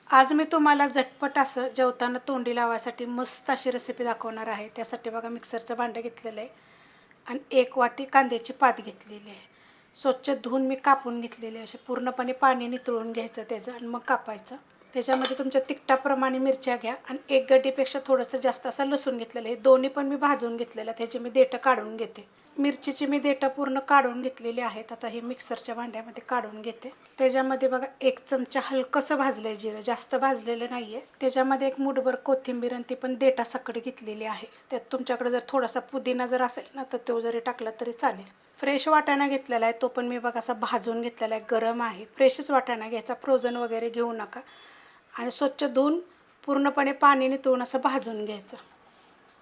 आज मी तुम्हाला झटपट असं जेवताना तोंडी लावायसाठी मस्त अशी रेसिपी दाखवणार आहे. त्यासाठी बघा मिक्सरचं भांडं घेतलेलं आहे आणि 1 वाटी कांद्याची पात घेतलेली आहे. स्वच्छ धुवून मी कापून घेतलेले असे पूर्णपणे पाणी नितळून घ्यायचं त्याचं आणि मग कापायचं. त्याच्यामध्ये तुमच्या तिखटाप्रमाणे मिरच्या घ्या आणि 1 गड्डीपेक्षा थोडंसं जास्त असं लसूण घेतलेलं आहे. दोन्ही पण मी भाजून घेतलेलं आहे. त्याचे मी देठं काढून घेते. मिरचीची मी देठं पूर्ण काढून घेतलेली आहेत. आता हे मिक्सरच्या भांड्यामध्ये काढून घेते. त्याच्यामध्ये बघा 1 चमचा हलकंसं भाजलंय जिरं, जास्त भाजलेलं नाही आहे. त्याच्यामध्ये 1 मूठभर कोथिंबीर आणि ती पण देठासकट घेतलेली आहे. त्यात तुमच्याकडे जर थोडासा पुदिना जर असेल ना तर तो जरी टाकला तरी चालेल. फ्रेश वाटाणा घेतलेला आहे, तो पण मी बघा असा भाजून घेतलेला आहे. गरम आहे. फ्रेशच वाटाणा घ्यायचा, फ्रोझन वगैरे घेऊ नका. आणि स्वच्छ धुवून पूर्णपणे पाणी नितळून असं भाजून घ्यायचं.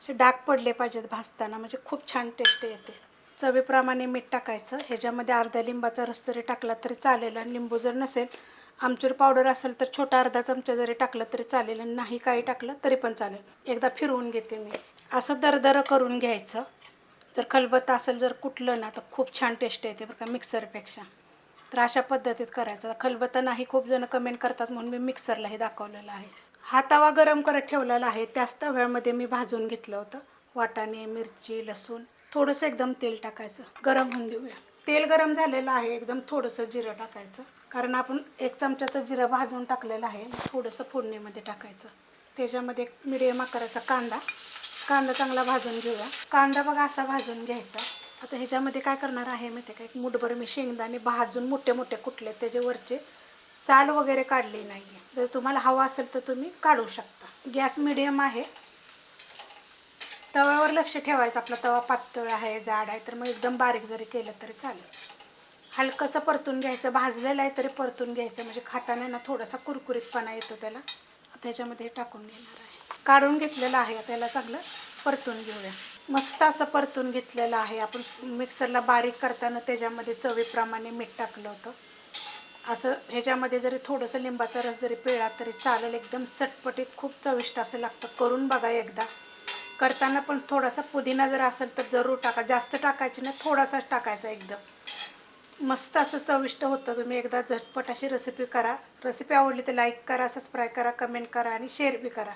असे डाग पडले पाहिजेत भाजताना, म्हणजे खूप छान टेस्ट येते. चवीप्रमाणे मीठ टाकायचं. ह्याच्यामध्ये अर्धा लिंबाचा रस जरी टाकला तरी चालेल आणि लिंबू जर नसेल, आमचूर पावडर असेल तर छोटा अर्धा चमचा जरी टाकलं तरी चालेल आणि नाही काही टाकलं तरी पण चालेल. एकदा फिरवून घेते मी. असं दरदरं करून घ्यायचं. जर खलबत्ता असेल जर कुठलं ना तर खूप छान टेस्ट येते बरं का मिक्सरपेक्षा. तर अशा पद्धतीत करायचं. खलबत्ता नाही, खूप जण कमेंट करतात म्हणून मी मिक्सरला हे दाखवलेलं आहे. हा तवा गरम करत ठेवलेला आहे. त्याच तव्यामध्ये मी भाजून घेतलं होतं वाटाणे, मिरची, लसूण. थोडंसं एकदम तेल टाकायचं, गरम होऊन देऊया. तेल गरम झालेलं आहे. एकदम थोडंसं जिरं टाकायचं, कारण आपण 1 चमचा तर जिरं भाजून टाकलेलं आहे. थोडंसं फोडणीमध्ये टाकायचं. त्याच्यामध्ये 1 मिडियम आकाराचा कांदा चांगला भाजून घेऊया. कांदा बघा असा भाजून घ्यायचा. आता ह्याच्यामध्ये काय करणार आहे माहिती आहे का, 1 मूठभर मी शेंगदाणे भाजून मोठे मोठे कुटले, त्याच्यावरचे साल वगैरे काढली नाही आहे. जर तुम्हाला हवा असेल तर तुम्ही काढू शकता. गॅस मिडियम आहे. तव्यावर लक्ष ठेवायचं, आपला तवा पातळ आहे जाड आहे तर मग एकदम बारीक जरी केलं तरी चालेल. हलकंसं परतून घ्यायचं. भाजलेलं आहे तरी परतून घ्यायचं, म्हणजे खाताना ना थोडासा कुरकुरीतपणा येतो त्याला. त्याच्यामध्ये टाकून घेणार आहे. काढून घेतलेलं आहे. त्याला चांगलं परतून घेऊया. मस्त असं परतून घेतलेलं आहे. आपण मिक्सरला बारीक करताना त्याच्यामध्ये चवीप्रमाणे मीठ टाकलं होतं. असं ह्याच्यामध्ये जरी थोडंसं लिंबाचा रस जरी पिळला तरी चालेल. एकदम चटपटीत खूप चविष्ट असं लागतं. करून बघा एकदा. करताना पण थोडासा पुदिना जर असेल तर जरूर टाका. जास्त टाकायची नाही, थोडासाच टाकायचा. एकदम मस्त असं चविष्ट होतं. तुम्ही एकदा झटपट अशी रेसिपी करा. रेसिपी आवडली तर लाईक करा, सबस्क्राईब करा, कमेंट करा आणि शेअर बी करा.